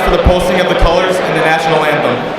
for the posting of the colors and the national anthem.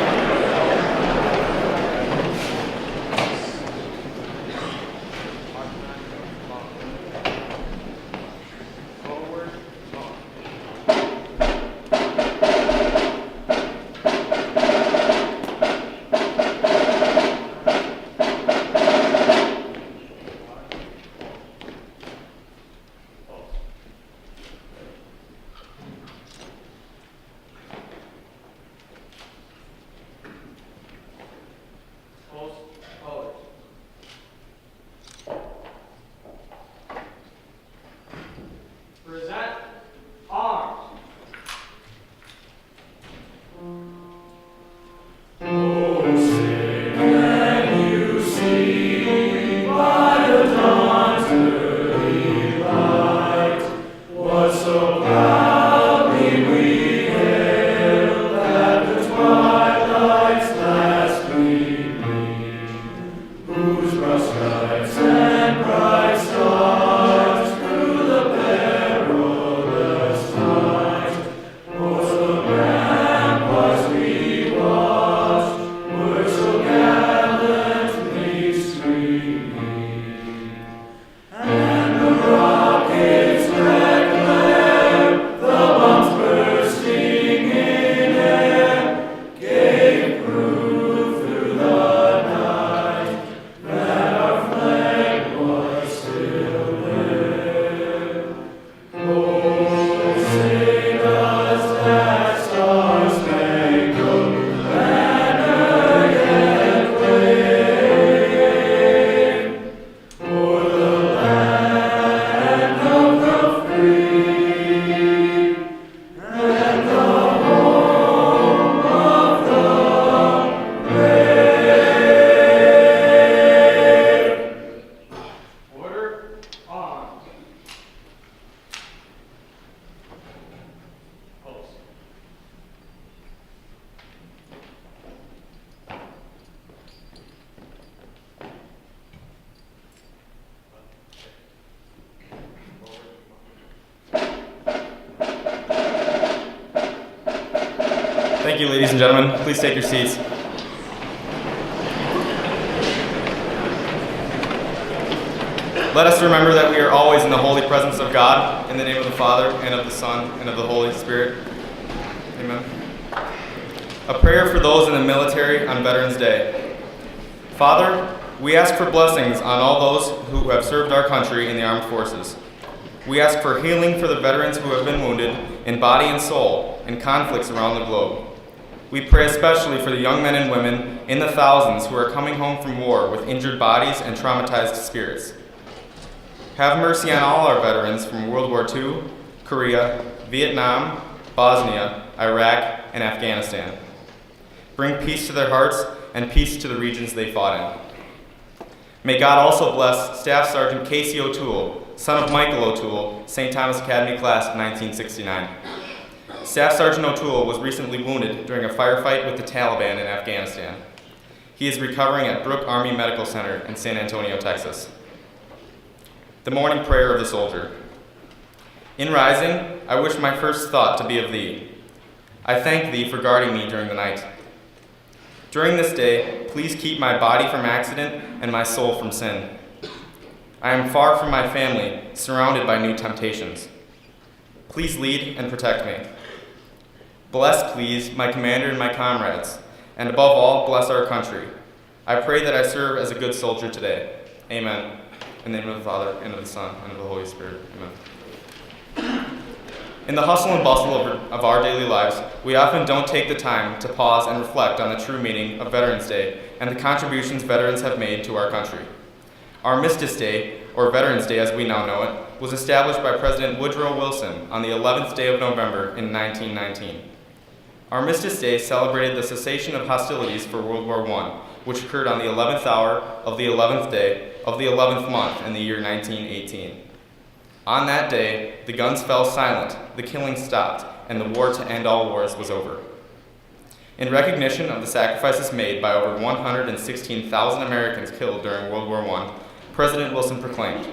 Thank you, ladies and gentlemen. Please take your seats. Let us remember that we are always in the holy presence of God, in the name of the Father, and of the Son, and of the Holy Spirit. Amen. A prayer for those in the military on Veterans Day. Father, we ask for blessings on all those who have served our country in the armed forces. We ask for healing for the veterans who have been wounded in body and soul in conflicts around the globe. We pray especially for the young men and women in the thousands who are coming home from war with injured bodies and traumatized spirits. Have mercy on all our veterans from World War II, Korea, Vietnam, Bosnia, Iraq, and Afghanistan. Bring peace to their hearts and peace to the regions they fought in. May God also bless Staff Sergeant Casey O'Toole, son of Michael O'Toole, St. Thomas Academy Class of 1969. Staff Sergeant O'Toole was recently wounded during a firefight with the Taliban in Afghanistan. He is recovering at Brooke Army Medical Center in San Antonio, Texas. The morning prayer of the soldier. In rising, I wish my first thought to be of thee. I thank thee for guarding me during the night. During this day, please keep my body from accident and my soul from sin. I am far from my family, surrounded by new temptations. Please lead and protect me. Bless, please, my commander and my comrades, and above all, bless our country. I pray that I serve as a good soldier today. Amen. In the name of the Father, and of the Son, and of the Holy Spirit. Amen. In the hustle and bustle of our daily lives, we often don't take the time to pause and reflect on the true meaning of Veterans Day and the contributions veterans have made to our country. Armistice Day, or Veterans Day as we now know it, was established by President Woodrow Wilson on the 11th day of November in 1919. Armistice Day celebrated the cessation of hostilities for World War I, which occurred on the 11th hour of the 11th day of the 11th month in the year 1918. On that day, the guns fell silent, the killing stopped, and the war to end all wars was over. In recognition of the sacrifices made by over 116,000 Americans killed during World War I, President Wilson proclaimed,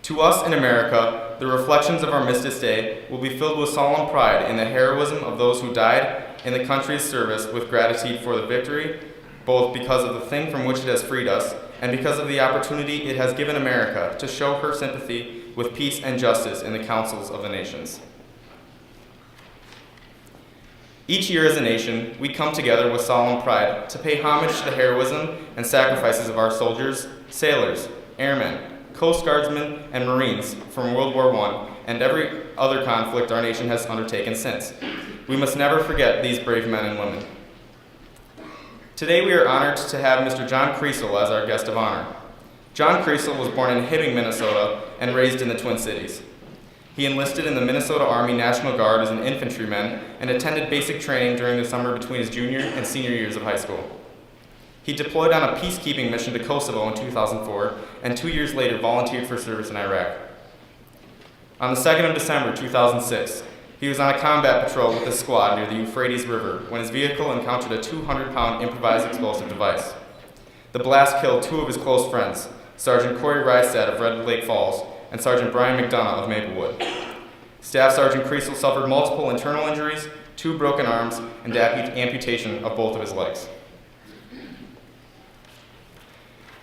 To us in America, the reflections of our Armistice Day will be filled with solemn pride in the heroism of those who died in the country's service, with gratitude for the victory, both because of the thing from which it has freed us and because of the opportunity it has given America to show her sympathy with peace and justice in the councils of the nations. Each year as a nation, we come together with solemn pride to pay homage to the heroism and sacrifices of our soldiers, sailors, airmen, Coast Guardsmen, and Marines from World War I and every other conflict our nation has undertaken since. We must never forget these brave men and women. Today we are honored to have Mr. John Kriesel as our guest of honor. John Kriesel was born in Hibbing, Minnesota, and raised in the Twin Cities. He enlisted in the Minnesota Army National Guard as an infantryman and attended basic training during the summer between his junior and senior years of high school. He deployed on a peacekeeping mission to Kosovo in 2004, and 2 years later volunteered for service in Iraq. On the 2nd of December 2006, he was on a combat patrol with his squad near the Euphrates River when his vehicle encountered a 200-pound improvised explosive device. The blast killed 2 of his close friends, Sergeant Corey Rystad of Red Lake Falls and Sergeant Brian McDonough of Maplewood. Staff Sergeant Kriesel suffered multiple internal injuries, 2 broken arms, and amputation of both of his legs.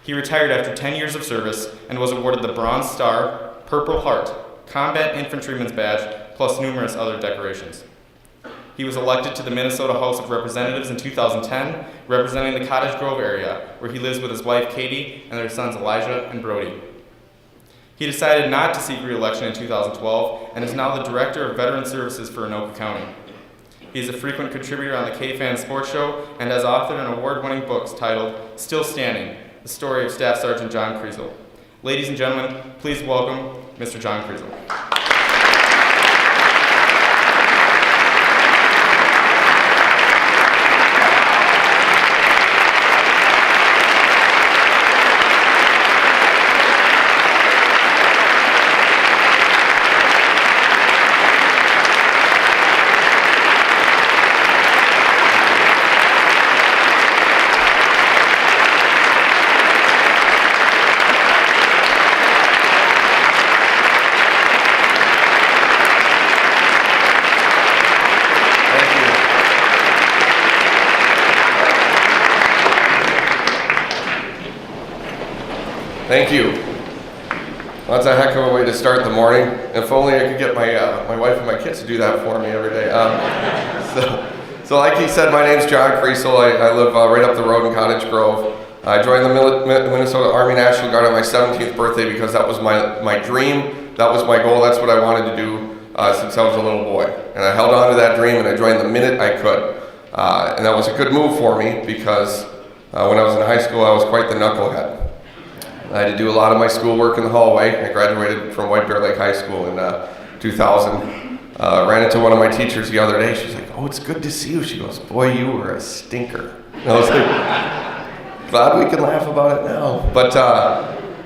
He retired after 10 years of service and was awarded the Bronze Star, Purple Heart, Combat Infantryman's Badge, plus numerous other decorations. He was elected to the Minnesota House of Representatives in 2010, representing the Cottage Grove area, where he lives with his wife Katie and their sons Elijah and Brody. He decided not to seek re-election in 2012 and is now the Director of Veteran Services for Anoka County. He is a frequent contributor on the K-Fan Sports Show and has authored an award-winning book titled Still Standing, the story of Staff Sergeant John Kriesel. Ladies and gentlemen, please welcome Mr. John Kriesel. Thank you. Well, that's a heck of a way to start the morning. If only I could get my wife and my kids to do that for me every day. So like he said, my name's John Kriesel. I live right up the road in Cottage Grove. I joined the Minnesota Army National Guard on my 17th birthday because that was my dream. That was my goal. That's what I wanted to do since I was a little boy. And I held on to that dream and I joined the minute I could. And that was a good move for me because when I was in high school, I was quite the knucklehead. I had to do a lot of my schoolwork in the hallway. I graduated from White Bear Lake High School in 2000. Ran into one of my teachers the other day. She's like, "Oh, it's good to see you." She goes, "Boy, you were a stinker." And I was like, glad we can laugh about it now. But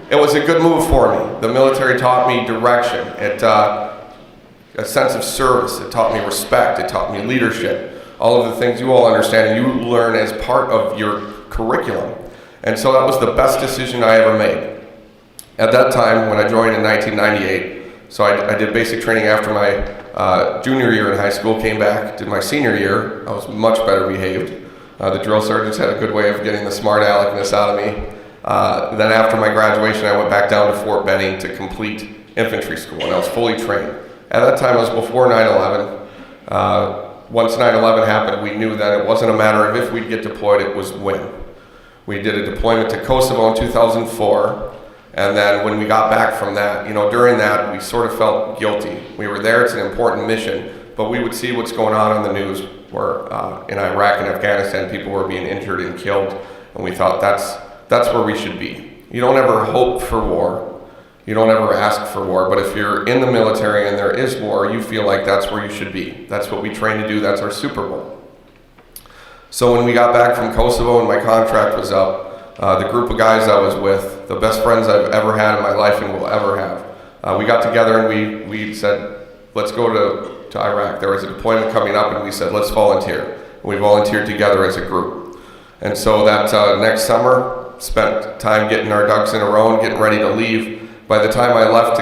it was a good move for me. The military taught me direction. A sense of service. It taught me respect. It taught me leadership. All of the things you all understand and you learn as part of your curriculum. And so that was the best decision I ever made. At that time, when I joined in 1998, so I did basic training after my junior year in high school, came back, did my senior year. I was much better behaved. The drill sergeants had a good way of getting the smart aleckness out of me. Then after my graduation, I went back down to Fort Benning to complete infantry school, and I was fully trained. At that time, it was before 9/11. Once 9/11 happened, we knew that it wasn't a matter of if we'd get deployed, it was when. We did a deployment to Kosovo in 2004, and then when we got back from that, during that, we sort of felt guilty. We were there, it's an important mission, but we would see what's going on the news where in Iraq and Afghanistan, people were being injured and killed, and we thought that's where we should be. You don't ever hope for war. You don't ever ask for war, but if you're in the military and there is war, you feel like that's where you should be. That's what we train to do, that's our Super Bowl. So when we got back from Kosovo and my contract was up, the group of guys I was with, the best friends I've ever had in my life and will ever have, we got together and we said, let's go to Iraq. There was a deployment coming up and we said, let's volunteer. And we volunteered together as a group. And so that next summer, spent time getting our ducks in a row and getting ready to leave. By the time I left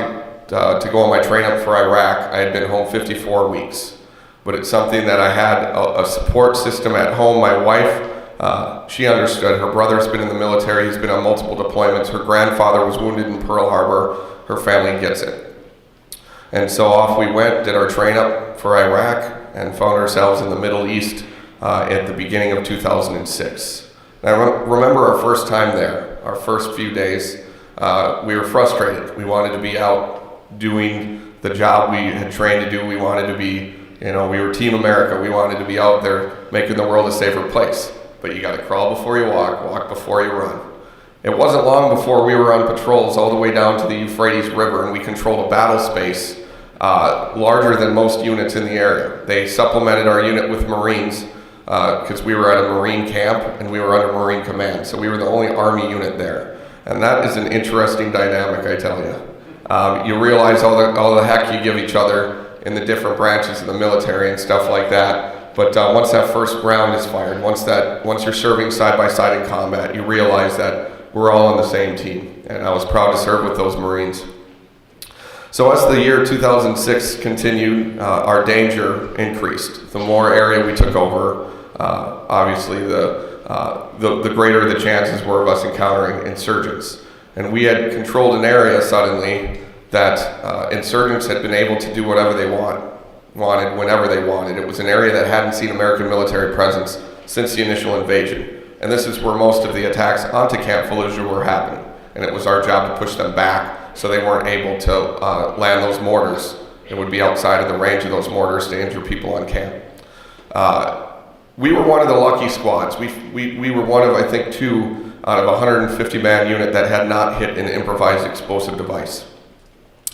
to go on my train up for Iraq, I had been home 54 weeks. But it's something that I had a support system at home. My wife, she understood. Her brother's been in the military. He's been on multiple deployments. Her grandfather was wounded in Pearl Harbor. Her family gets it. And so off we went, did our train up for Iraq, and found ourselves in the Middle East at the beginning of 2006. And I remember our first time there, our first few days. We were frustrated. We wanted to be out doing the job we had trained to do. We wanted to be, we were Team America. We wanted to be out there making the world a safer place. But you got to crawl before you walk before you run. It wasn't long before we were on patrols all the way down to the Euphrates River, and we controlled a battle space larger than most units in the area. They supplemented our unit with Marines because we were at a Marine camp and we were under Marine command. So we were the only Army unit there. And that is an interesting dynamic, I tell you. You realize all the heck you give each other in the different branches of the military and stuff like that. But once that first round is fired, once you're serving side by side in combat, you realize that we're all on the same team. And I was proud to serve with those Marines. So as the year 2006 continued, our danger increased. The more area we took over, obviously the greater the chances were of us encountering insurgents. And we had controlled an area suddenly that insurgents had been able to do whatever they wanted, whenever they wanted. It was an area that hadn't seen American military presence since the initial invasion. And this is where most of the attacks onto Camp Fallujah were happening. And it was our job to push them back so they weren't able to land those mortars. It would be outside of the range of those mortars to injure people on camp. We were one of the lucky squads. We were one of, I think, 2 out of a 150-man unit that had not hit an improvised explosive device.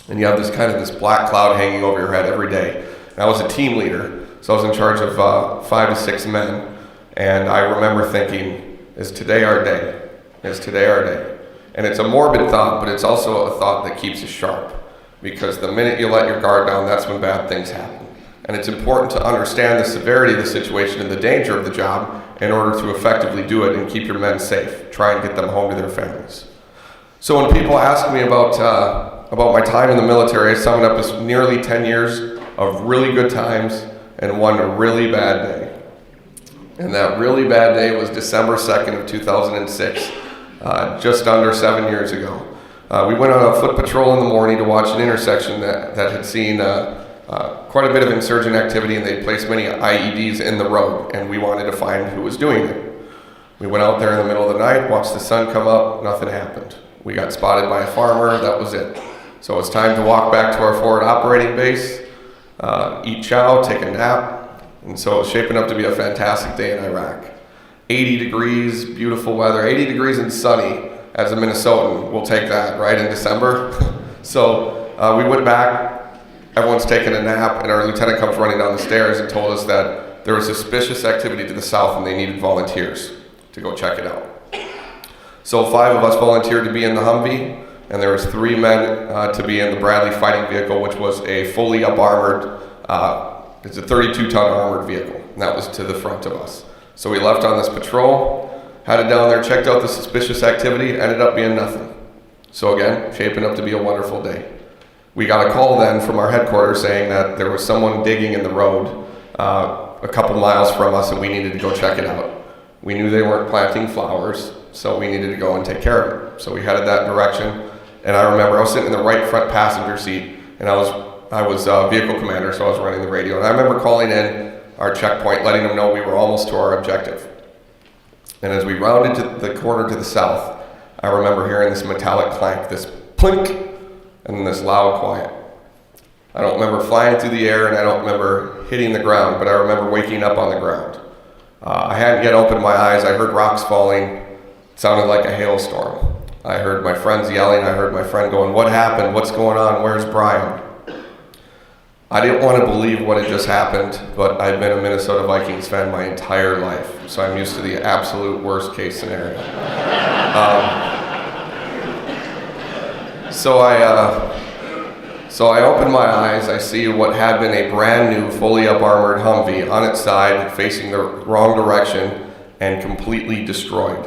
And you have this black cloud hanging over your head every day. And I was a team leader, so I was in charge of 5 to 6 men. And I remember thinking, is today our day? Is today our day? And it's a morbid thought, but it's also a thought that keeps you sharp. Because the minute you let your guard down, that's when bad things happen. And it's important to understand the severity of the situation and the danger of the job in order to effectively do it and keep your men safe. Try and get them home to their families. So when people ask me about my time in the military, I sum it up as nearly 10 years of really good times and one really bad day. And that really bad day was December 2nd of 2006, just under 7 years ago. We went on a foot patrol in the morning to watch an intersection that had seen quite a bit of insurgent activity, and they'd placed many IEDs in the road, and we wanted to find who was doing it. We went out there in the middle of the night, watched the sun come up, nothing happened. We got spotted by a farmer, that was it. So it's time to walk back to our forward operating base, eat chow, take a nap. And so it's shaping up to be a fantastic day in Iraq. 80 degrees, beautiful weather, 80 degrees and sunny. As a Minnesotan, we'll take that, right, in December. So we went back, everyone's taking a nap, and our lieutenant comes running down the stairs and told us that there was suspicious activity to the south and they needed volunteers to go check it out. So 5 of us volunteered to be in the Humvee, and there was 3 men to be in the Bradley fighting vehicle, which was a fully up-armored, it's a 32-ton armored vehicle, and that was to the front of us. So we left on this patrol, headed down there, checked out the suspicious activity, ended up being nothing. So again, shaping up to be a wonderful day. We got a call then from our headquarters saying that there was someone digging in the road a couple miles from us and we needed to go check it out. We knew they weren't planting flowers, so we needed to go and take care of it. So we headed that direction, and I remember I was sitting in the right front passenger seat, and I was vehicle commander, so I was running the radio, and I remember calling in our checkpoint, letting them know we were almost to our objective. And as we rounded to the corner to the south, I remember hearing this metallic clank, this plink, and then this loud quiet. I don't remember flying through the air, and I don't remember hitting the ground, but I remember waking up on the ground. I hadn't yet opened my eyes. I heard rocks falling. It sounded like a hailstorm. I heard my friends yelling. I heard my friend going, "What happened? What's going on? Where's Brian?" I didn't want to believe what had just happened, but I've been a Minnesota Vikings fan my entire life, so I'm used to the absolute worst case scenario. So I open my eyes, I see what had been a brand new, fully up-armored Humvee on its side, facing the wrong direction, and completely destroyed.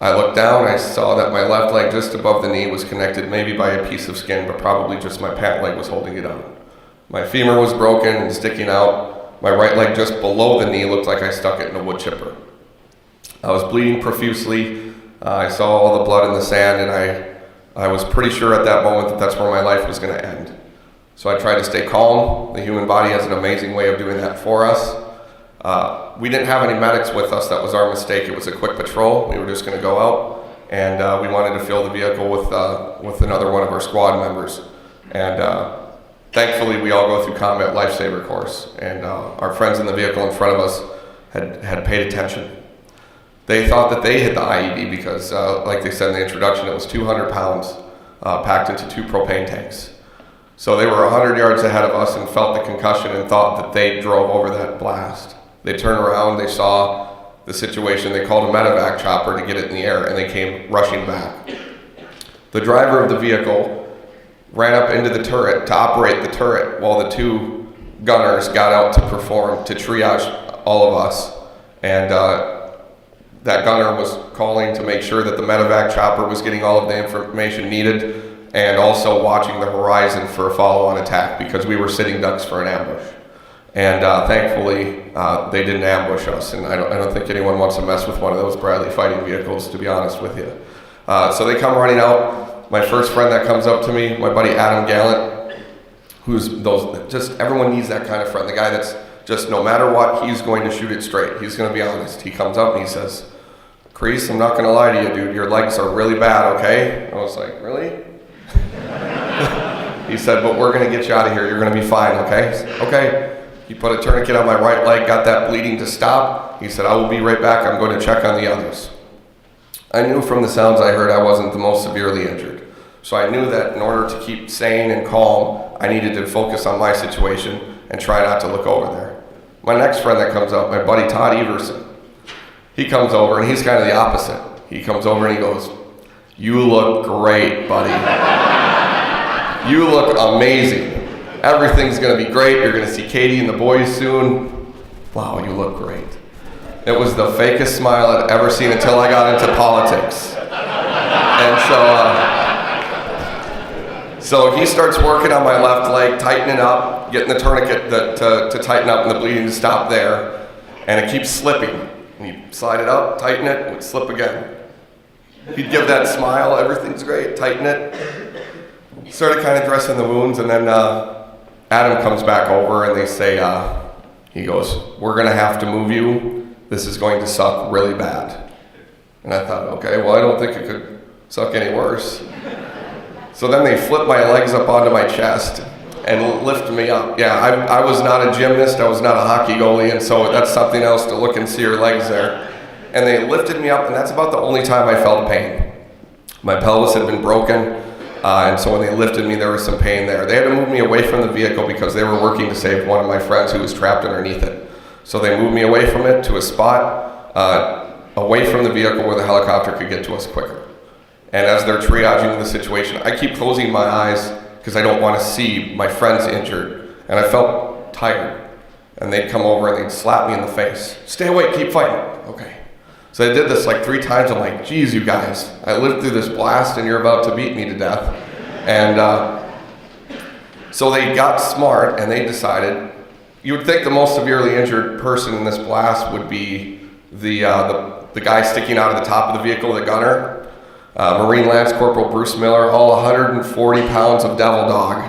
I looked down, I saw that my left leg just above the knee was connected maybe by a piece of skin, but probably just my pant leg was holding it on. My femur was broken and sticking out. My right leg just below the knee looked like I stuck it in a wood chipper. I was bleeding profusely. I saw all the blood in the sand, and I was pretty sure at that moment that that's where my life was going to end. So I tried to stay calm. The human body has an amazing way of doing that for us. We didn't have any medics with us. That was our mistake. It was a quick patrol. We were just going to go out, and we wanted to fill the vehicle with another one of our squad members. And thankfully, we all go through combat lifesaver course, and our friends in the vehicle in front of us had paid attention. They thought that they hit the IED because, like they said in the introduction, it was 200 pounds packed into 2 propane tanks. So they were 100 yards ahead of us and felt the concussion and thought that they drove over that blast. They turned around, they saw the situation, they called a medevac chopper to get it in the air, and they came rushing back. The driver of the vehicle ran up into the turret to operate the turret while the 2 gunners got out to perform, to triage all of us. And that gunner was calling to make sure that the medevac chopper was getting all of the information needed, and also watching the horizon for a follow-on attack because we were sitting ducks for an ambush. And thankfully, they didn't ambush us, and I don't think anyone wants to mess with one of those Bradley fighting vehicles, to be honest with you. So they come running out. My first friend that comes up to me, my buddy Adam Gallant, just everyone needs that kind of friend, the guy that's just no matter what, he's going to shoot it straight. He's going to be honest. He comes up and he says, "Kries, I'm not going to lie to you, dude. Your legs are really bad, okay?" I was like, "Really?" He said, "But we're going to get you out of here. You're going to be fine, okay?" I said, "Okay." He put a tourniquet on my right leg, got that bleeding to stop. He said, "I will be right back. I'm going to check on the others." I knew from the sounds I heard I wasn't the most severely injured. So I knew that in order to keep sane and calm, I needed to focus on my situation and try not to look over there. My next friend that comes up, my buddy Todd Everson, he comes over and he's kind of the opposite. He comes over and he goes, "You look great, buddy. You look amazing. Everything's going to be great. You're going to see Katie and the boys soon. Wow, you look great." It was the fakest smile I'd ever seen until I got into politics. And so he starts working on my left leg, tightening up, getting the tourniquet to tighten up and the bleeding to stop there. And it keeps slipping. And he'd slide it up, tighten it, it would slip again. He'd give that smile, "Everything's great," tighten it. Started kind of dressing the wounds, and then Adam comes back over and they say, he goes, "We're going to have to move you. This is going to suck really bad." And I thought, okay, well, I don't think it could suck any worse. So then they flip my legs up onto my chest and lift me up. Yeah, I was not a gymnast, I was not a hockey goalie, and so that's something else to look and see your legs there. And they lifted me up, and that's about the only time I felt pain. My pelvis had been broken. And so when they lifted me, there was some pain there. They had to move me away from the vehicle because they were working to save one of my friends who was trapped underneath it. So they moved me away from it to a spot away from the vehicle where the helicopter could get to us quicker. And as they're triaging the situation, I keep closing my eyes because I don't want to see my friends injured. And I felt tired. And they'd come over and they'd slap me in the face. "Stay awake, keep fighting." Okay. So I did this like 3 times. I'm like, "Geez, you guys, I lived through this blast and you're about to beat me to death." And so they got smart and they decided, you would think the most severely injured person in this blast would be the guy sticking out of the top of the vehicle, the gunner. Marine Lance Corporal Bruce Miller, all 140 pounds of devil dog,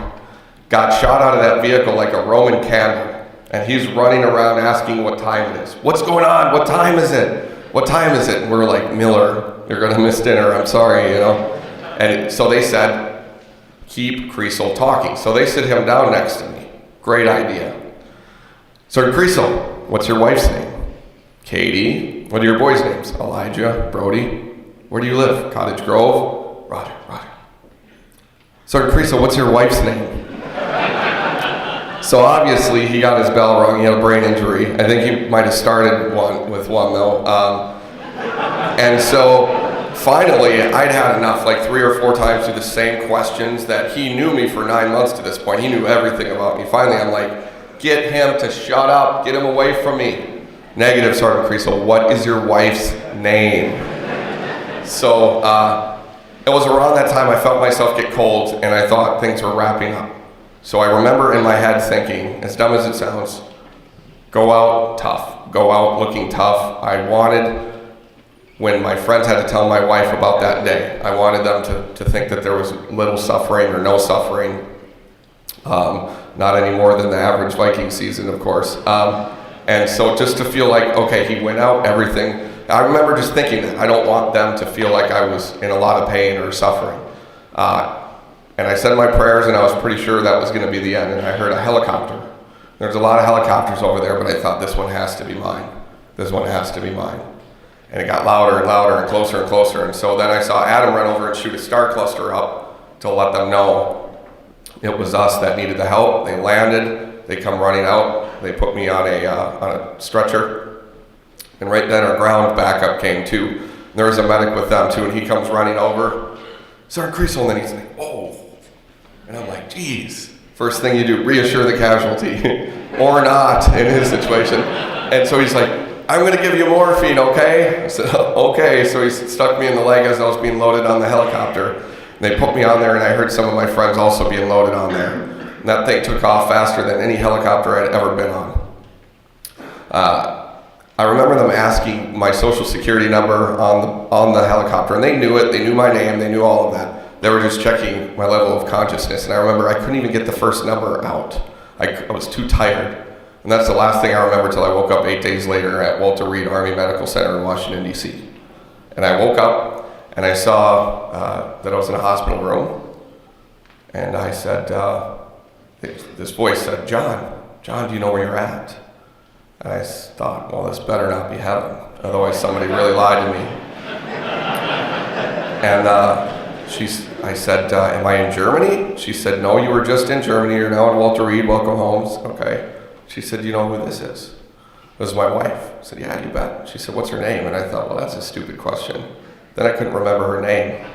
got shot out of that vehicle like a Roman candle. And he's running around asking what time it is. "What's going on? What time is it? What time is it?" And we're like, "Miller, you're going to miss dinner. I'm sorry, you know." And so they said, "Keep Kriesel talking." So they sit him down next to me. Great idea. "Sergeant Kriesel, what's your wife's name?" "Katie." "What are your boys' names?" "Elijah, Brody." "Where do you live?" "Cottage Grove." "Roger, Roger." "Sergeant Kriesel, what's your wife's name?" So obviously he got his bell rung. He had a brain injury. I think he might have started with one though. And so finally, I'd had enough, like 3 or 4 times through the same questions that he knew me for 9 months to this point. He knew everything about me. Finally, I'm like, "Get him to shut up. Get him away from me." "Negative, Sergeant Kriesel. What is your wife's name?" So it was around that time I felt myself get cold and I thought things were wrapping up. So I remember in my head thinking, as dumb as it sounds, go out tough, go out looking tough. I wanted, when my friends had to tell my wife about that day, I wanted them to think that there was little suffering or no suffering. Not any more than the average Viking season, of course. And so just to feel like, okay, he went out, everything. I remember just thinking that. I don't want them to feel like I was in a lot of pain or suffering. And I said my prayers, and I was pretty sure that was going to be the end. And I heard a helicopter. There's a lot of helicopters over there, but I thought this one has to be mine. This one has to be mine. And it got louder and louder and closer and closer. And so then I saw Adam run over and shoot a star cluster up to let them know it was us that needed the help. They landed. They come running out. They put me on a stretcher. And right then our ground backup came too. And there was a medic with them too, and he comes running over. Sergeant Kriesel, and then he's like, "Oh." And I'm like, geez. First thing you do, reassure the casualty, or not in his situation. And so he's like, "I'm gonna give you morphine, okay?" I said, "Okay." So he stuck me in the leg as I was being loaded on the helicopter. And they put me on there, and I heard some of my friends also being loaded on there. And that thing took off faster than any helicopter I'd ever been on. I remember them asking my social security number on the helicopter, and they knew it. They knew my name. They knew all of that. They were just checking my level of consciousness, and I remember I couldn't even get the first number out. I was too tired. And that's the last thing I remember till I woke up 8 days later at Walter Reed Army Medical Center in Washington, D.C. And I woke up, and I saw that I was in a hospital room, and I said, this voice said, John, do you know where you're at?" And I thought, well, this better not be heaven. Otherwise, somebody really lied to me. And I said, "Am I in Germany?" She said, "No, you were just in Germany. You're now at Walter Reed. Welcome home." Okay. She said, "Do you know who this is?" "This is my wife." I said, "Yeah, you bet." She said, "What's her name?" And I thought, well, that's a stupid question. Then I couldn't remember her name.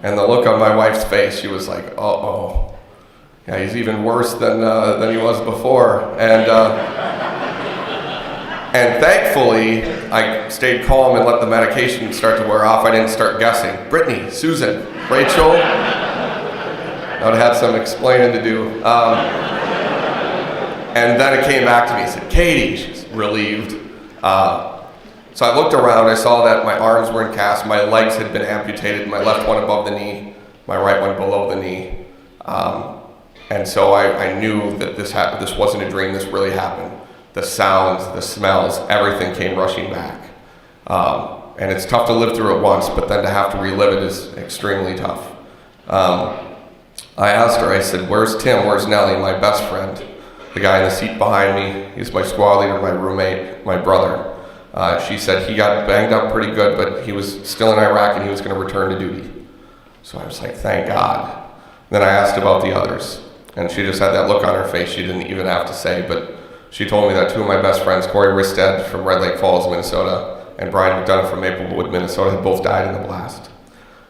And the look on my wife's face, she was like, uh-oh. Yeah, he's even worse than he was before. And thankfully, I stayed calm and let the medication start to wear off. I didn't start guessing. Brittany, Susan, Rachel. I would have had some explaining to do. And then it came back to me and said, "Katie." She's relieved. So I looked around. I saw that my arms were in casts. My legs had been amputated. My left one above the knee, my right one below the knee. And so I knew that this wasn't a dream. This really happened. The sounds, the smells, everything came rushing back. And it's tough to live through it once, but then to have to relive it is extremely tough. I asked her, I said, "Where's Tim? Where's Nellie, my best friend?" The guy in the seat behind me, he's my squad leader, my roommate, my brother. She said he got banged up pretty good, but he was still in Iraq and he was going to return to duty. So I was like, thank God. Then I asked about the others, and she just had that look on her face she didn't even have to say, but she told me that two of my best friends, Corey Risted from Red Lake Falls, Minnesota, and Brian McDonough from Maplewood, Minnesota, had both died in the blast.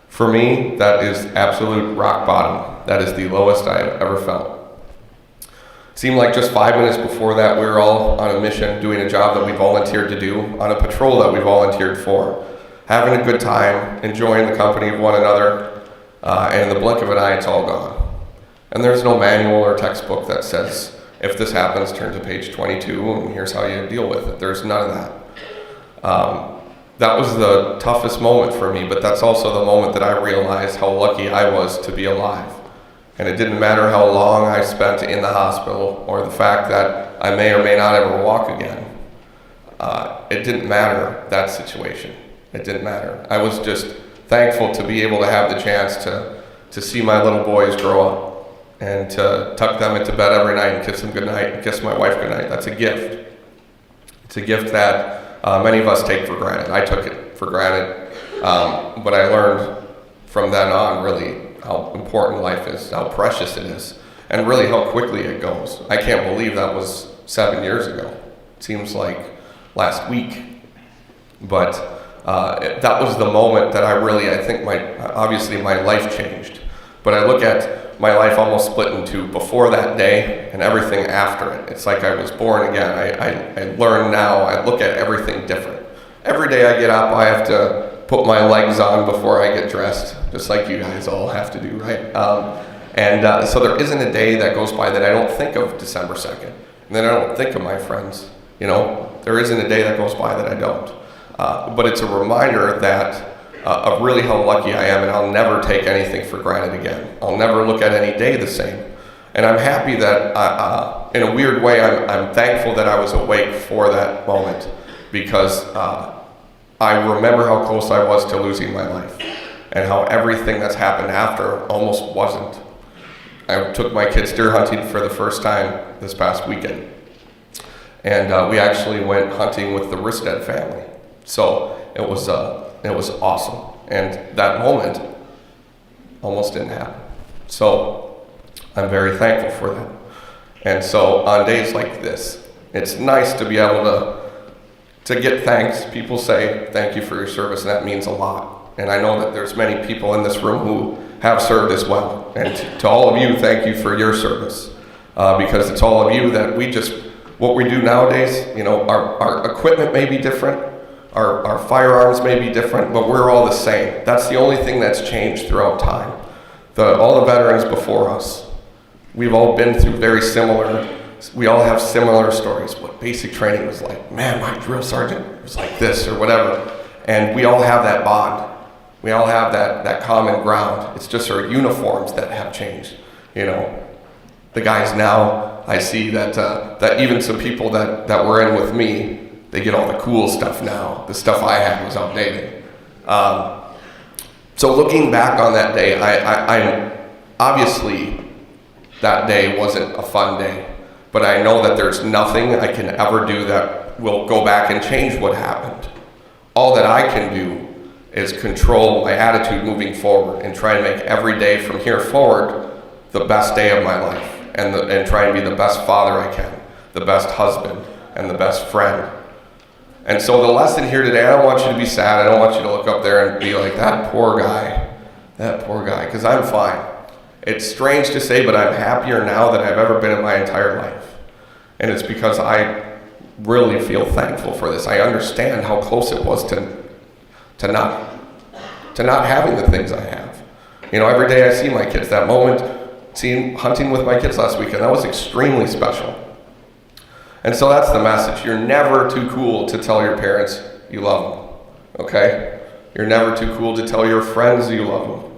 For me, that is absolute rock bottom. That is the lowest I have ever felt. It seemed like just 5 minutes before that, we were all on a mission, doing a job that we volunteered to do, on a patrol that we volunteered for, having a good time, enjoying the company of one another, and in the blink of an eye, it's all gone. And there's no manual or textbook that says, if this happens, turn to page 22, and here's how you deal with it. There's none of that. That was the toughest moment for me, but that's also the moment that I realized how lucky I was to be alive. And it didn't matter how long I spent in the hospital or the fact that I may or may not ever walk again. It didn't matter, that situation. It didn't matter. I was just thankful to be able to have the chance to see my little boys grow up and to tuck them into bed every night and kiss them goodnight and kiss my wife goodnight. That's a gift. It's a gift that many of us take for granted. I took it for granted, but I learned from then on really how important life is, how precious it is, and really how quickly it goes. I can't believe that was 7 years ago. It seems like last week, but that was the moment that I think obviously my life changed. But I look at my life almost split into before that day and everything after it. It's like I was born again. I learn now, I look at everything different. Every day I get up, I have to put my legs on before I get dressed, just like you guys all have to do, right? So there isn't a day that goes by that I don't think of December 2nd, and then I don't think of my friends. There isn't a day that goes by that I don't. But it's a reminder that of really how lucky I am, and I'll never take anything for granted again. I'll never look at any day the same. And I'm happy that, in a weird way, I'm thankful that I was awake for that moment, because I remember how close I was to losing my life, and how everything that's happened after almost wasn't. I took my kids deer hunting for the first time this past weekend, and we actually went hunting with the Risted family. So it was awesome, and that moment almost didn't happen. So I'm very thankful for that. And so on days like this, it's nice to be able to get thanks. People say thank you for your service, and that means a lot. And I know that there's many people in this room who have served as well. And to all of you, thank you for your service, because it's all of you that what we do nowadays, our equipment may be different, our firearms may be different, but we're all the same. That's the only thing that's changed throughout time. All the veterans before us, we've all been through we all have similar stories. What basic training was like, man, my drill sergeant was like this or whatever. And we all have that bond. We all have that common ground. It's just our uniforms that have changed. The guys now, I see that even some people that were in with me, they get all the cool stuff now. The stuff I had was outdated. So looking back on that day, I obviously that day wasn't a fun day, but I know that there's nothing I can ever do that will go back and change what happened. All that I can do is control my attitude moving forward and try and make every day from here forward the best day of my life, and try and be the best father I can, the best husband, and the best friend. And so the lesson here today, I don't want you to be sad. I don't want you to look up there and be like, that poor guy, because I'm fine. It's strange to say, but I'm happier now than I've ever been in my entire life. And it's because I really feel thankful for this. I understand how close it was to not having the things I have. Every day I see my kids. That moment, hunting with my kids last weekend, that was extremely special. And so that's the message. You're never too cool to tell your parents you love them, okay? You're never too cool to tell your friends you love them.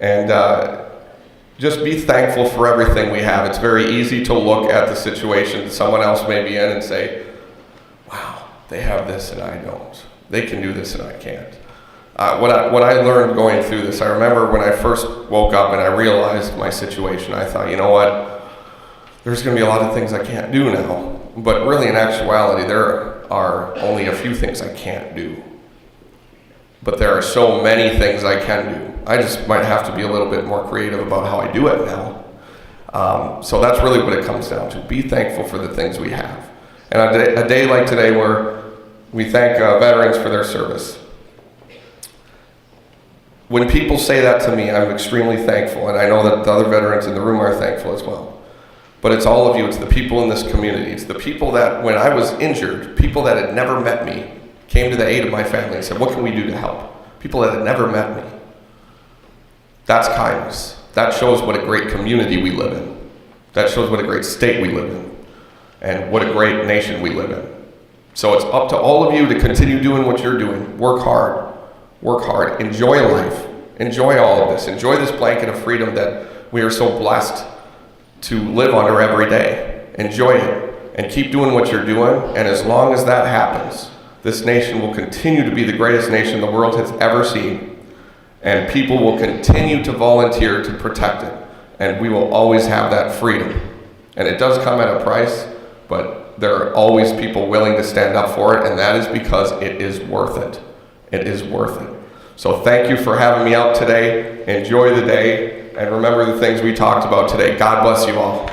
And just be thankful for everything we have. It's very easy to look at the situation that someone else may be in and say, wow, they have this and I don't. They can do this and I can't. What I learned going through this, I remember when I first woke up and I realized my situation, I thought, you know what? There's going to be a lot of things I can't do now. But really, in actuality, there are only a few things I can't do. But there are so many things I can do. I just might have to be a little bit more creative about how I do it now. So that's really what it comes down to. Be thankful for the things we have. And a day like today where we thank veterans for their service. When people say that to me, I'm extremely thankful. And I know that the other veterans in the room are thankful as well. But it's all of you. It's the people in this community. It's the people that, when I was injured, people that had never met me came to the aid of my family and said, what can we do to help? People that had never met me. That's kindness. That shows what a great community we live in. That shows what a great state we live in. And what a great nation we live in. So it's up to all of you to continue doing what you're doing. Work hard. Work hard. Enjoy life. Enjoy all of this. Enjoy this blanket of freedom that we are so blessed to live under every day. Enjoy it. And keep doing what you're doing. And as long as that happens, this nation will continue to be the greatest nation the world has ever seen. And people will continue to volunteer to protect it. And we will always have that freedom. And it does come at a price, but there are always people willing to stand up for it, and that is because it is worth it. It is worth it. So thank you for having me out today. Enjoy the day, and remember the things we talked about today. God bless you all.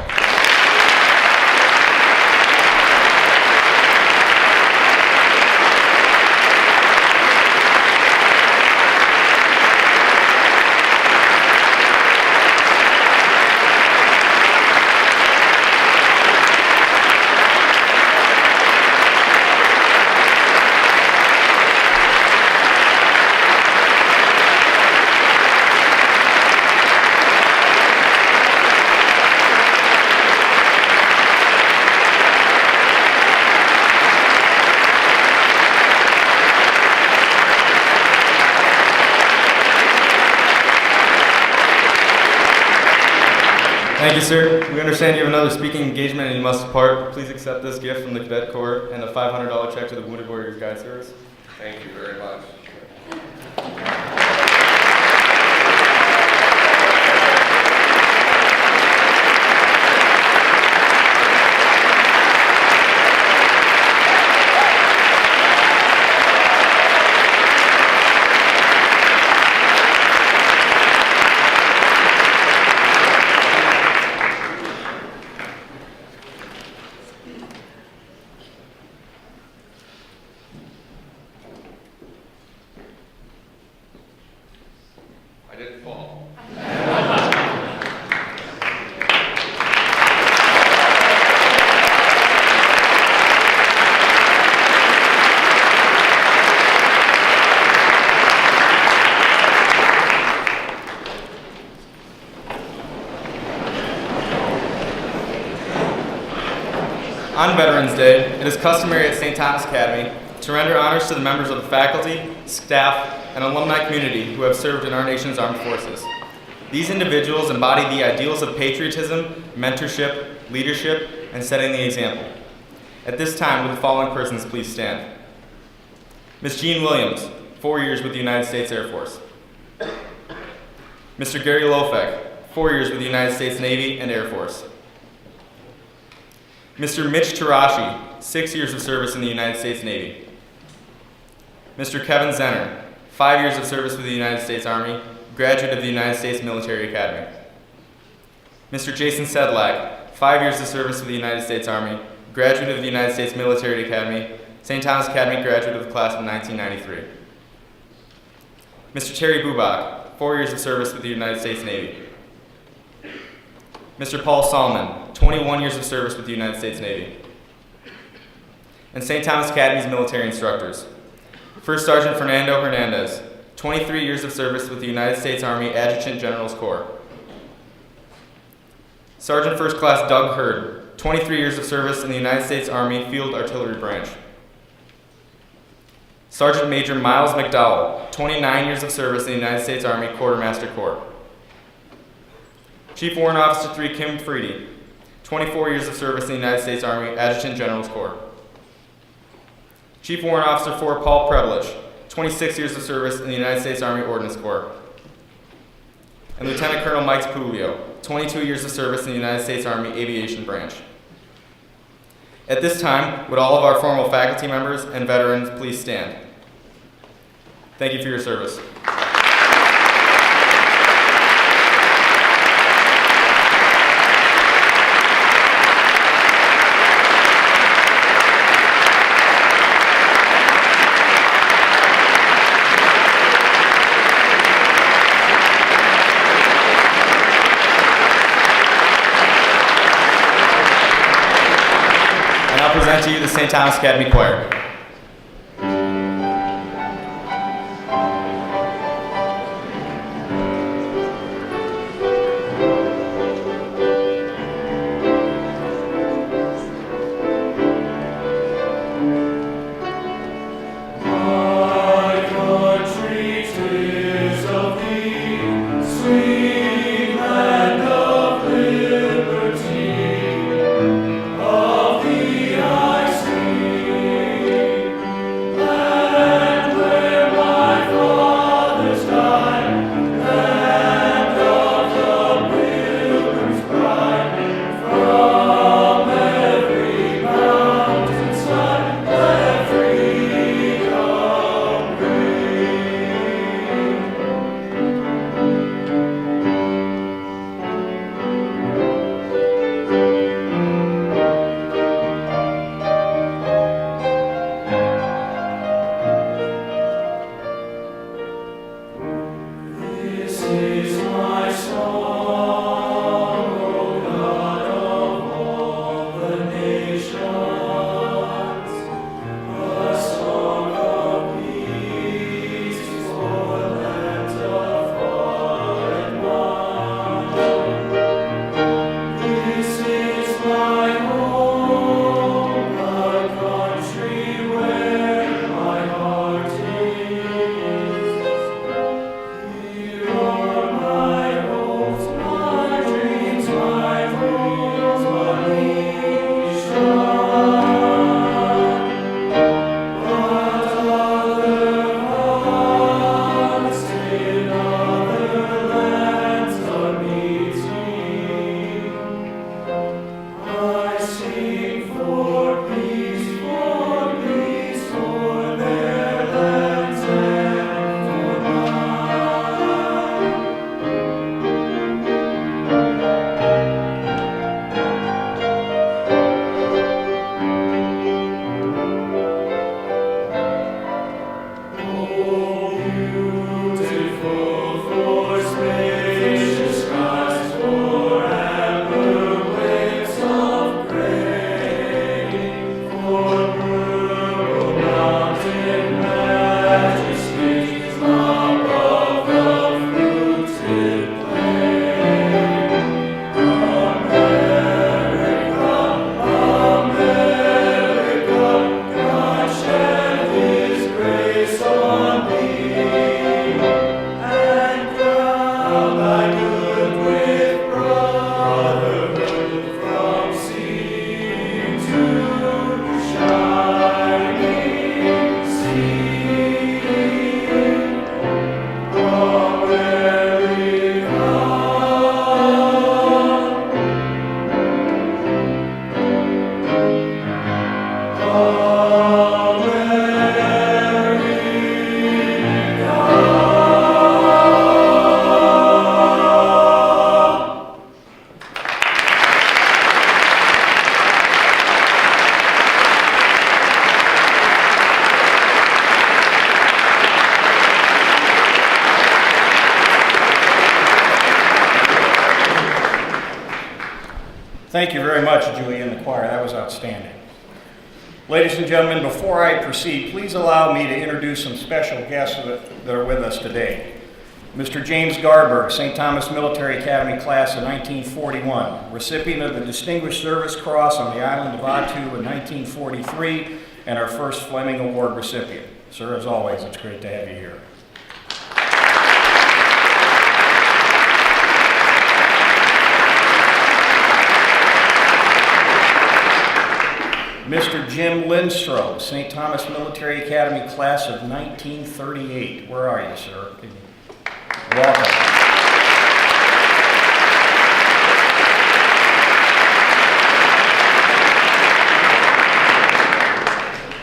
Thank you, sir. We understand you have another speaking engagement and you must depart. Please accept this gift from the Cadet Corps and a $500 check to the Wounded Warriors Guide Service. Thank you very much. I didn't fall. On Veterans Day, it is customary at St. Thomas Academy to render honors to the members of the faculty, staff, and alumni community who have served in our nation's armed forces. These individuals embody the ideals of patriotism, mentorship, leadership, and setting the example. At this time, would the following persons please stand? Ms. Jean Williams, 4 years with the United States Air Force. Mr. Gary Lofek, 4 years with the United States Navy and Air Force. Mr. Mitch Tarashi, 6 years of service in the United States Navy. Mr. Kevin Zenner, 5 years of service with the United States Army, graduate of the United States Military Academy. Mr. Jason Sedlak, 5 years of service with the United States Army, graduate of the United States Military Academy, St. Thomas Academy graduate of the class of 1993. Mr. Terry Bubak, 4 years of service with the United States Navy. Mr. Paul Salmon, 21 years of service with the United States Navy. And St. Thomas Academy's military instructors. First Sergeant Fernando Hernandez, 23 years of service with the United States Army Adjutant General's Corps. Sergeant First Class Doug Hurd, 23 years of service in the United States Army Field Artillery Branch. Sergeant Major Miles McDowell, 29 years of service in the United States Army Quartermaster Corps. Chief Warrant Officer 3 Kim Freedy, 24 years of service in the United States Army Adjutant General's Corps. Chief Warrant Officer 4 Paul Prevelich, 26 years of service in the United States Army Ordnance Corps. And Lieutenant Colonel Mike Pulio, 22 years of service in the United States Army Aviation Branch. At this time, would all of our formal faculty members and veterans please stand? Thank you for your service. I present to you the St. Thomas Academy Choir. Of the I sing. Thank you very much, Julie and the choir. That was outstanding. Ladies and gentlemen, before I proceed, please allow me to introduce some special guests that are with us today. Mr. James Garberg, St. Thomas Military Academy class of 1941, recipient of the Distinguished Service Cross on the island of Attu in 1943, and our first Fleming Award recipient. Sir, as always, it's great to have you here. Mr. Jim Lindstrom, St. Thomas Military Academy class of 1938. Where are you, sir? Welcome.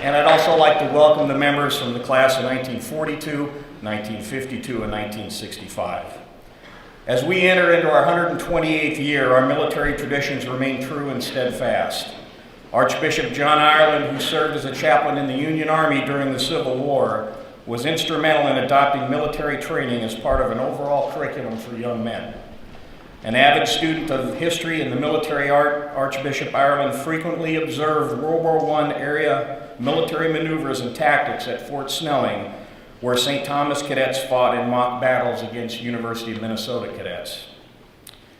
And I'd also like to welcome the members from the class of 1942, 1952, and 1965. As we enter into our 128th year, our military traditions remain true and steadfast. Archbishop John Ireland, who served as a chaplain in the Union Army during the Civil War, was instrumental in adopting military training as part of an overall curriculum for young men. An avid student of history and the military art, Archbishop Ireland frequently observed World War I area military maneuvers and tactics at Fort Snelling, where St. Thomas cadets fought in mock battles against University of Minnesota cadets.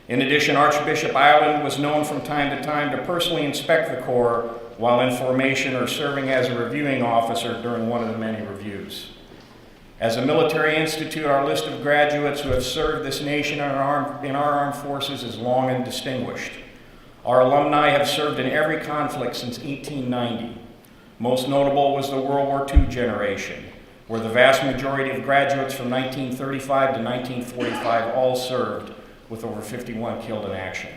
In addition, Archbishop Ireland was known from time to time to personally inspect the Corps while in formation or serving as a reviewing officer during one of the many reviews. As a military institute, our list of graduates who have served this nation in our armed forces is long and distinguished. Our alumni have served in every conflict since 1890. Most notable was the World War II generation, where the vast majority of graduates from 1935 to 1945 all served, with over 51 killed in action.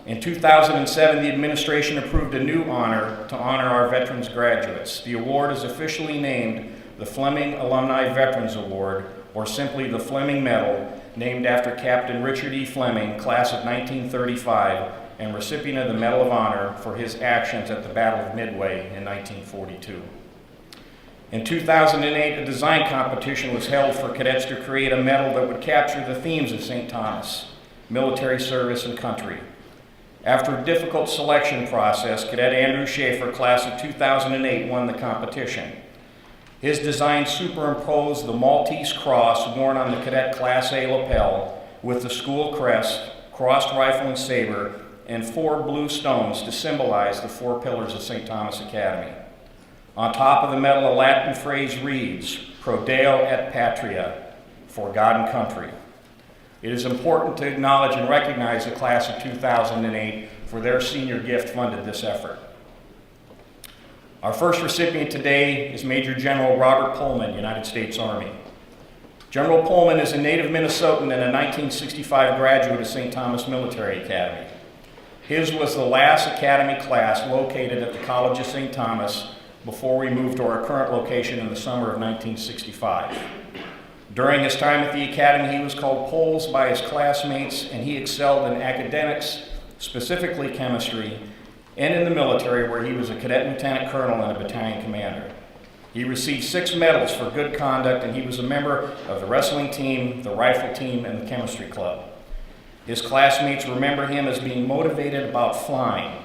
In 2007, the administration approved a new honor to honor our veterans graduates. The award is officially named the Fleming Alumni Veterans Award, or simply the Fleming Medal, named after Captain Richard E. Fleming, class of 1935, and recipient of the Medal of Honor for his actions at the Battle of Midway in 1942. In 2008, a design competition was held for cadets to create a medal that would capture the themes of St. Thomas: military service and country. After a difficult selection process, Cadet Andrew Schaefer, class of 2008, won the competition. His design superimposed the Maltese cross worn on the Cadet Class A lapel with the school crest, crossed rifle and saber, and 4 blue stones to symbolize the 4 pillars of St. Thomas Academy. On top of the medal, a Latin phrase reads, Pro Deo et Patria, for God and country. It is important to acknowledge and recognize the class of 2008 for their senior gift funded this effort. Our first recipient today is Major General Robert Pollmann, United States Army. General Pollmann is a native Minnesotan and a 1965 graduate of St. Thomas Military Academy. His was the last academy class located at the College of St. Thomas before we moved to our current location in the summer of 1965. During his time at the academy, he was called Poles by his classmates, and he excelled in academics, specifically chemistry, and in the military, where he was a cadet lieutenant colonel and a battalion commander. He received 6 medals for good conduct, and he was a member of the wrestling team, the rifle team, and the chemistry club. His classmates remember him as being motivated about flying.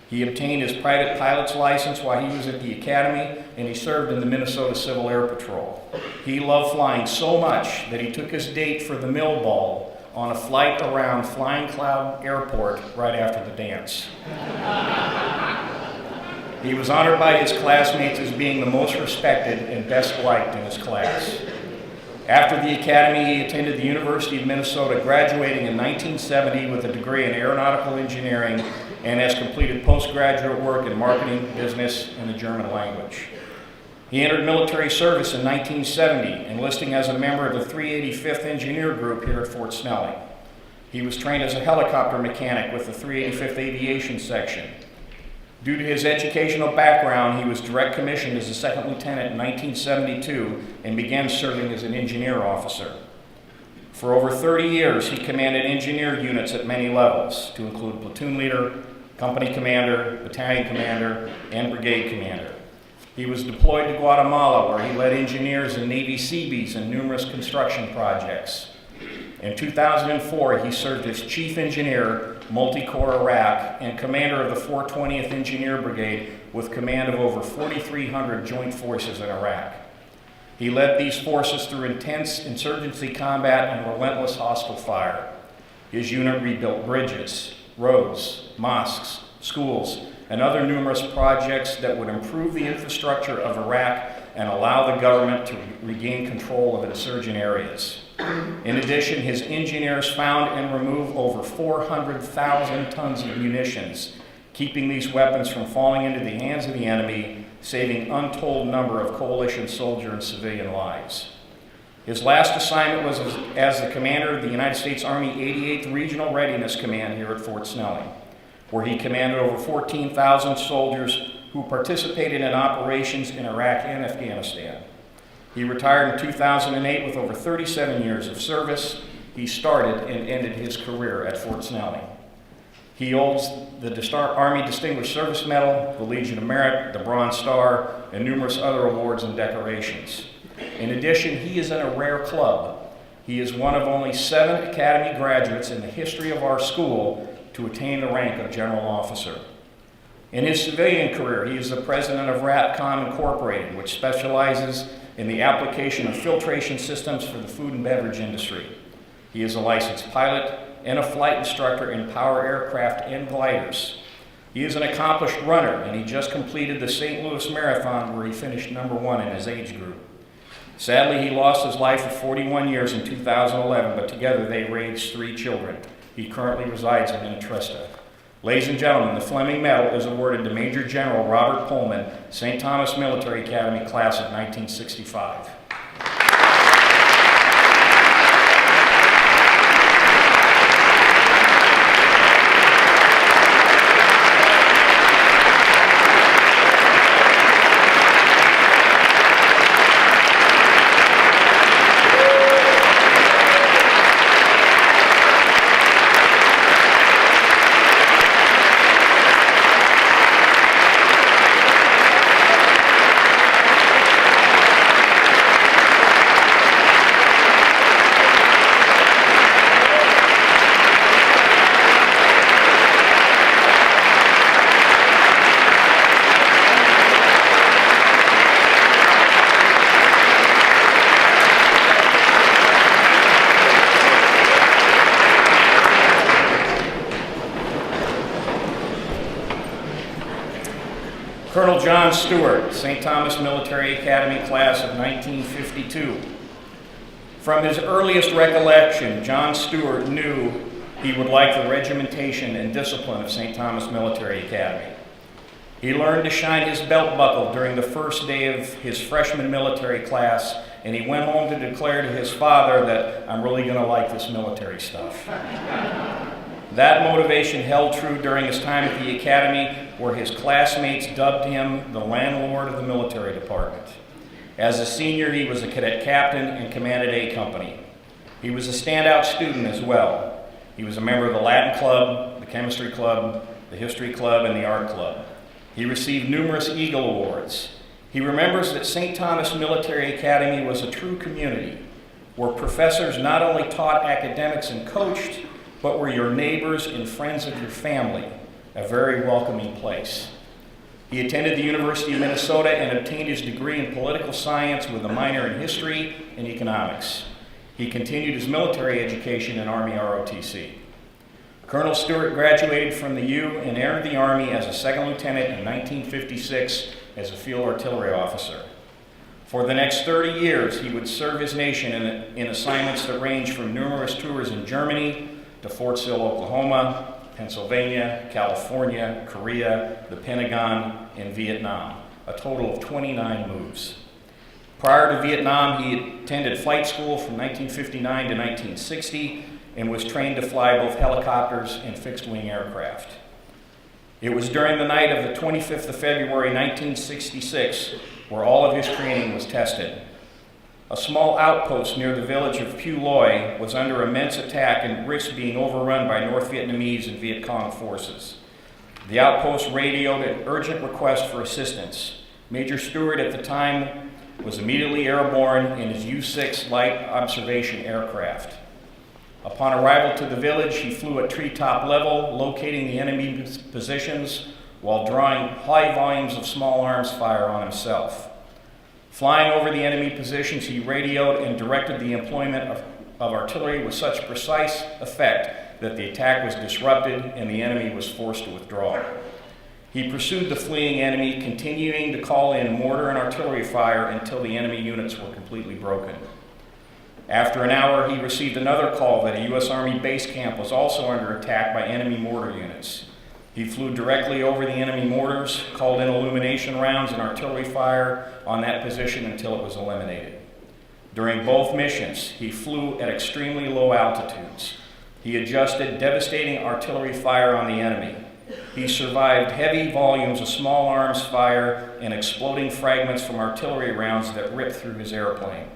He obtained his private pilot's license while he was at the academy, and he served in the Minnesota Civil Air Patrol. He loved flying so much that he took his date for the mill ball on a flight around Flying Cloud Airport right after the dance. He was honored by his classmates as being the most respected and best liked in his class. After the academy, he attended the University of Minnesota, graduating in 1970 with a degree in aeronautical engineering, and has completed postgraduate work in marketing, business, and the German language. He entered military service in 1970, enlisting as a member of the 385th Engineer Group here at Fort Snelling. He was trained as a helicopter mechanic with the 385th Aviation Section. Due to his educational background, he was direct commissioned as a second lieutenant in 1972 and began serving as an engineer officer. For over 30 years, he commanded engineer units at many levels, to include platoon leader, company commander, battalion commander, and brigade commander. He was deployed to Guatemala, where he led engineers in Navy Seabees and numerous construction projects. In 2004, he served as Chief Engineer, Multi-Corps Iraq, and Commander of the 420th Engineer Brigade with command of over 4,300 joint forces in Iraq. He led these forces through intense insurgency combat and relentless hostile fire. His unit rebuilt bridges, roads, mosques, schools, and other numerous projects that would improve the infrastructure of Iraq and allow the government to regain control of insurgent areas. In addition, his engineers found and removed over 400,000 tons of munitions, keeping these weapons from falling into the hands of the enemy, saving untold number of coalition soldier and civilian lives. His last assignment was as the commander of the United States Army 88th Regional Readiness Command here at Fort Snelling, where he commanded over 14,000 soldiers who participated in operations in Iraq and Afghanistan. He retired in 2008 with over 37 years of service. He started and ended his career at Fort Snelling. He holds the Army Distinguished Service Medal, the Legion of Merit, the Bronze Star, and numerous other awards and decorations. In addition, he is in a rare club. He is one of only 7 Academy graduates in the history of our school to attain the rank of General Officer. In his civilian career, he is the president of RATCOM Incorporated, which specializes in the application of filtration systems for the food and beverage industry. He is a licensed pilot and a flight instructor in power aircraft and gliders. He is an accomplished runner, and he just completed the St. Louis Marathon, where he finished #1 in his age group. Sadly, he lost his life at 41 years in 2011, but together they raised 3 children. He currently resides in Minnetrista. Ladies and gentlemen, the Fleming Medal is awarded to Major General Robert Pollmann, St. Thomas Military Academy, class of 1965. Colonel John Stewart, St. Thomas Military Academy, class of 1952. From his earliest recollection, John Stewart knew he would like the regimentation and discipline of St. Thomas Military Academy. He learned to shine his belt buckle during the first day of his freshman military class, and he went home to declare to his father that, "I'm really going to like this military stuff." That motivation held true during his time at the academy, where his classmates dubbed him the landlord of the military department. As a senior, he was a cadet captain and commanded A Company. He was a standout student as well. He was a member of the Latin Club, the Chemistry Club, the History Club, and the Art Club. He received numerous Eagle Awards. He remembers that St. Thomas Military Academy was a true community, where professors not only taught academics and coached, but were your neighbors and friends of your family, a very welcoming place. He attended the University of Minnesota and obtained his degree in political science with a minor in history and economics. He continued his military education in Army ROTC. Colonel Stewart graduated from the U and entered the Army as a second lieutenant in 1956 as a field artillery officer. For the next 30 years, he would serve his nation in assignments that ranged from numerous tours in Germany to Fort Sill, Oklahoma, Pennsylvania, California, Korea, the Pentagon, and Vietnam, a total of 29 moves. Prior to Vietnam, he attended flight school from 1959 to 1960 and was trained to fly both helicopters and fixed-wing aircraft. It was during the night of the 25th of February 1966 where all of his training was tested. A small outpost near the village of Phu Loy was under immense attack and risked being overrun by North Vietnamese and Viet Cong forces. The outpost radioed an urgent request for assistance. Major Stewart at the time was immediately airborne in his U-6 light observation aircraft. Upon arrival to the village, he flew at treetop level, locating the enemy positions while drawing high volumes of small arms fire on himself. Flying over the enemy positions, he radioed and directed the employment of artillery with such precise effect that the attack was disrupted and the enemy was forced to withdraw. He pursued the fleeing enemy, continuing to call in mortar and artillery fire until the enemy units were completely broken. After an hour, he received another call that a U.S. Army base camp was also under attack by enemy mortar units. He flew directly over the enemy mortars, called in illumination rounds and artillery fire on that position until it was eliminated. During both missions, he flew at extremely low altitudes. He adjusted devastating artillery fire on the enemy. He survived heavy volumes of small arms fire and exploding fragments from artillery rounds that ripped through his airplane.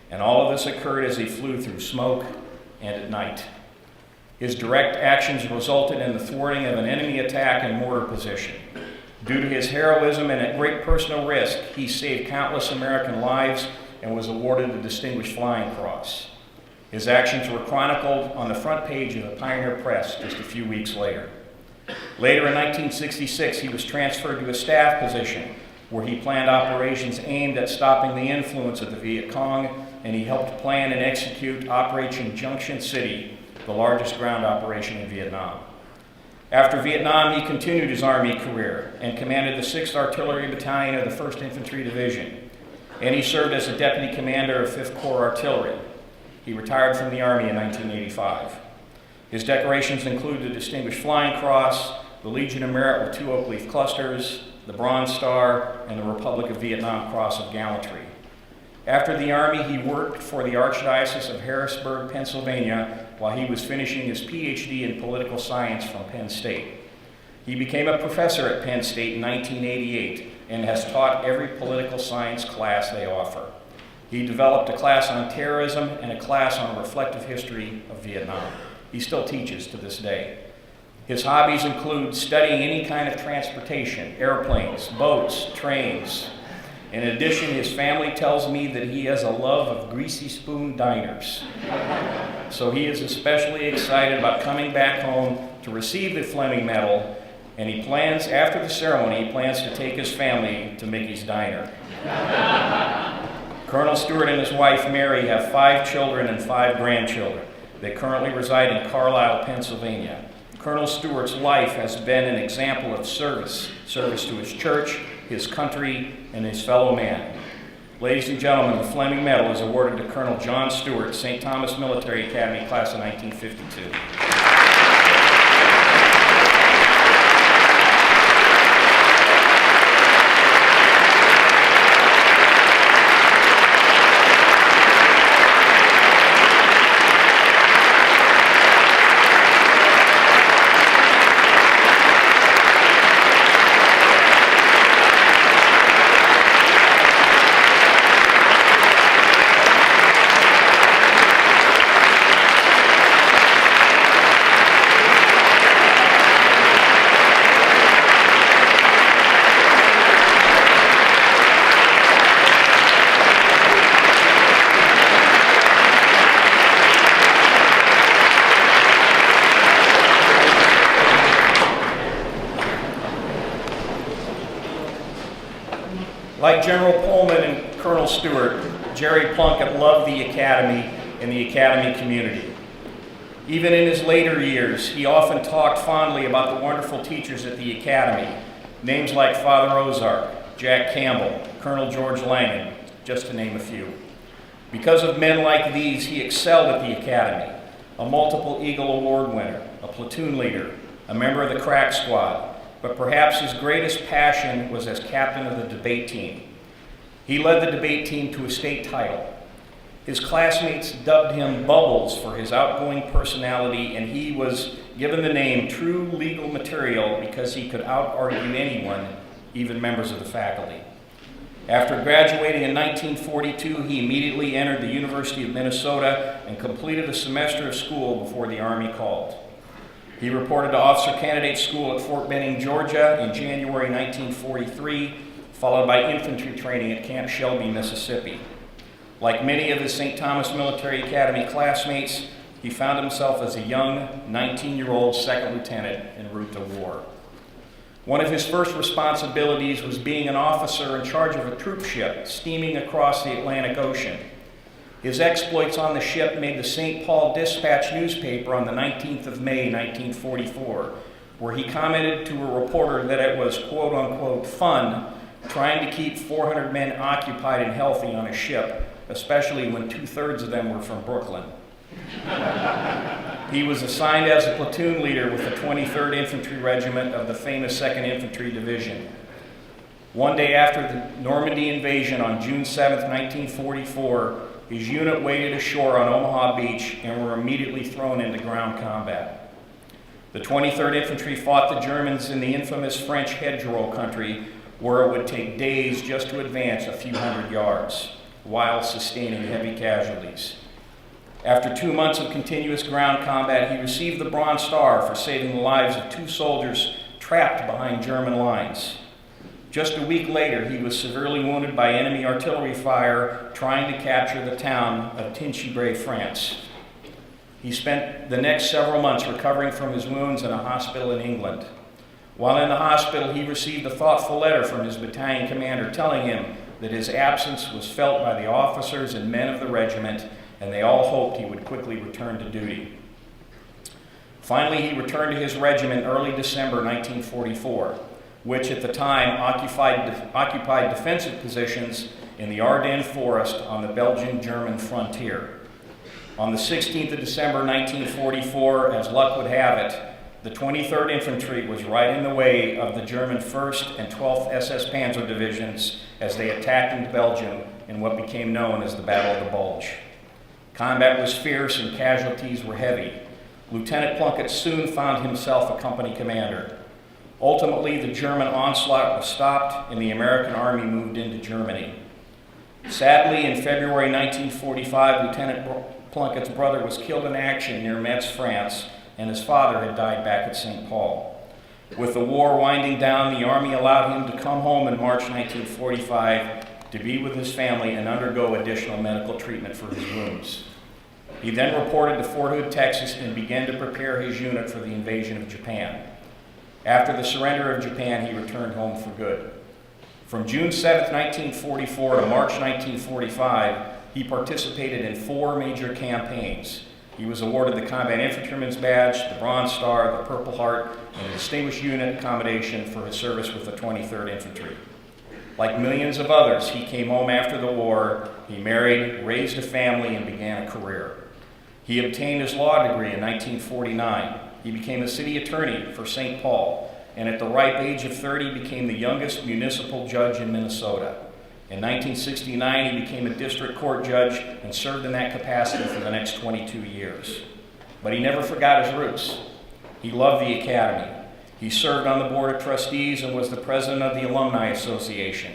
And all of this occurred as he flew through smoke and at night. His direct actions resulted in the thwarting of an enemy attack in mortar position. Due to his heroism and at great personal risk, he saved countless American lives and was awarded the Distinguished Flying Cross. His actions were chronicled on the front page of the Pioneer Press just a few weeks later. Later in 1966, he was transferred to a staff position where he planned operations aimed at stopping the influence of the Viet Cong, and he helped plan and execute Operation Junction City, the largest ground operation in Vietnam. After Vietnam, he continued his Army career and commanded the 6th Artillery Battalion of the 1st Infantry Division, and he served as a Deputy Commander of 5th Corps Artillery. He retired from the Army in 1985. His decorations include the Distinguished Flying Cross, the Legion of Merit with 2 oak leaf clusters, the Bronze Star, and the Republic of Vietnam Cross of Gallantry. After the Army, he worked for the Archdiocese of Harrisburg, Pennsylvania, while he was finishing his PhD in political science from Penn State. He became a professor at Penn State in 1988 and has taught every political science class they offer. He developed a class on terrorism and a class on reflective history of Vietnam. He still teaches to this day. His hobbies include studying any kind of transportation, airplanes, boats, trains. In addition, his family tells me that he has a love of greasy spoon diners. So he is especially excited about coming back home to receive the Fleming Medal, and he plans, after the ceremony, he plans to take his family to Mickey's Diner. Colonel Stewart and his wife, Mary, have 5 children and 5 grandchildren. They currently reside in Carlisle, Pennsylvania. Colonel Stewart's life has been an example of service to his church, his country, and his fellow man. Ladies and gentlemen, the Fleming Medal is awarded to Colonel John Stewart, St. Thomas Military Academy, class of 1952. Like General Pollmann and Colonel Stewart, Jerry Plunkett loved the Academy and the Academy community. Even in his later years, he often talked fondly about the wonderful teachers at the Academy, names like Father Ozark, Jack Campbell, Colonel George Langan, just to name a few. Because of men like these, he excelled at the Academy, a multiple Eagle Award winner, a platoon leader, a member of the crack squad, but perhaps his greatest passion was as captain of the debate team. He led the debate team to a state title. His classmates dubbed him Bubbles for his outgoing personality, and he was given the name True Legal Material because he could out-argue anyone, even members of the faculty. After graduating in 1942, he immediately entered the University of Minnesota and completed a semester of school before the Army called. He reported to Officer Candidate School at Fort Benning, Georgia in January 1943, followed by infantry training at Camp Shelby, Mississippi. Like many of his St. Thomas Military Academy classmates, he found himself as a young 19-year-old second lieutenant en route to war. One of his first responsibilities was being an officer in charge of a troop ship steaming across the Atlantic Ocean. His exploits on the ship made the St. Paul Dispatch newspaper on the 19th of May, 1944, where he commented to a reporter that it was, quote unquote, fun trying to keep 400 men occupied and healthy on a ship, especially when 2/3 of them were from Brooklyn. He was assigned as a platoon leader with the 23rd Infantry Regiment of the famous 2nd Infantry Division. One day after the Normandy invasion on June 7, 1944, his unit waded ashore on Omaha Beach and were immediately thrown into ground combat. The 23rd Infantry fought the Germans in the infamous French hedgerow country, where it would take days just to advance a few hundred yards, while sustaining heavy casualties. After 2 months of continuous ground combat, he received the Bronze Star for saving the lives of 2 soldiers trapped behind German lines. Just a week later, he was severely wounded by enemy artillery fire trying to capture the town of Tinchebray, France. He spent the next several months recovering from his wounds in a hospital in England. While in the hospital, he received a thoughtful letter from his battalion commander telling him that his absence was felt by the officers and men of the regiment, and they all hoped he would quickly return to duty. Finally, he returned to his regiment in early December 1944, which at the time occupied defensive positions in the Ardennes forest on the Belgian-German frontier. On the 16th of December 1944, as luck would have it, the 23rd Infantry was right in the way of the German 1st and 12th SS Panzer Divisions as they attacked into Belgium in what became known as the Battle of the Bulge. Combat was fierce and casualties were heavy. Lieutenant Plunkett soon found himself a company commander. Ultimately, the German onslaught was stopped and the American Army moved into Germany. Sadly, in February 1945, Lieutenant Plunkett's brother was killed in action near Metz, France, and his father had died back at St. Paul. With the war winding down, the Army allowed him to come home in March 1945 to be with his family and undergo additional medical treatment for his wounds. He then reported to Fort Hood, Texas, and began to prepare his unit for the invasion of Japan. After the surrender of Japan, he returned home for good. From June 7, 1944 to March 1945, he participated in 4 major campaigns. He was awarded the Combat Infantryman's Badge, the Bronze Star, the Purple Heart, and a Distinguished Unit Commendation for his service with the 23rd Infantry. Like millions of others, he came home after the war, he married, raised a family, and began a career. He obtained his law degree in 1949. He became a city attorney for St. Paul, and at the ripe age of 30 became the youngest municipal judge in Minnesota. In 1969, he became a district court judge and served in that capacity for the next 22 years. But he never forgot his roots. He loved the academy. He served on the board of trustees and was the president of the Alumni Association.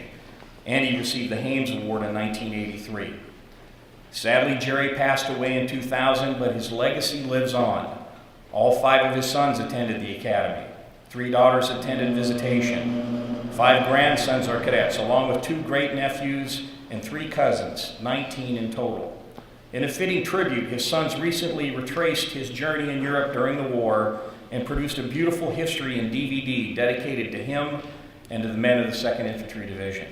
And he received the Hames Award in 1983. Sadly, Jerry passed away in 2000, but his legacy lives on. All 5 of his sons attended the academy. 3 daughters attended visitation. 5 grandsons are cadets, along with 2 great-nephews and 3 cousins, 19 in total. In a fitting tribute, his sons recently retraced his journey in Europe during the war and produced a beautiful history in DVD dedicated to him and to the men of the 2nd Infantry Division.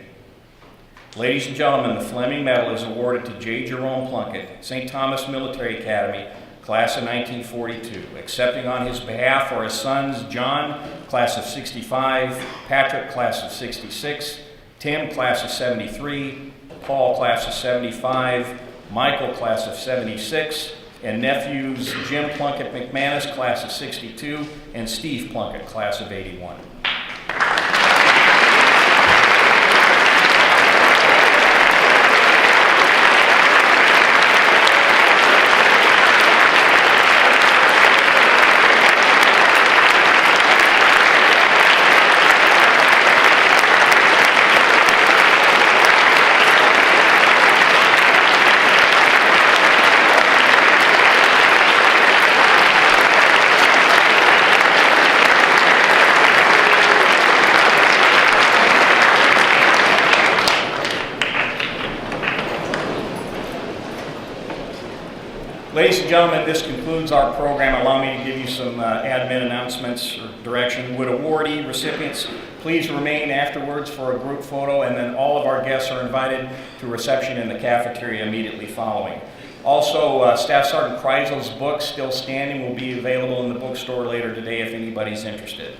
Ladies and gentlemen, the Fleming Medal is awarded to J. Jerome Plunkett, St. Thomas Military Academy, class of 1942. Accepting on his behalf are his sons, John, class of 65, Patrick, class of 66, Tim, class of 73, Paul, class of 75, Michael, class of 76, and nephews Jim Plunkett McManus, class of 62, and Steve Plunkett, class of 81. Ladies and gentlemen, this concludes our program. Allow me to give you some admin announcements or direction. Would awardee recipients please remain afterwards for a group photo, and then all of our guests are invited to reception in the cafeteria immediately following. Also, Staff Sergeant Kreisel's book, Still Standing, will be available in the bookstore later today if anybody's interested.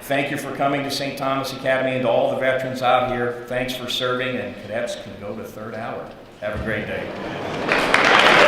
Thank you for coming to St. Thomas Academy, and to all the veterans out here, thanks for serving, and cadets can go to third hour. Have a great day.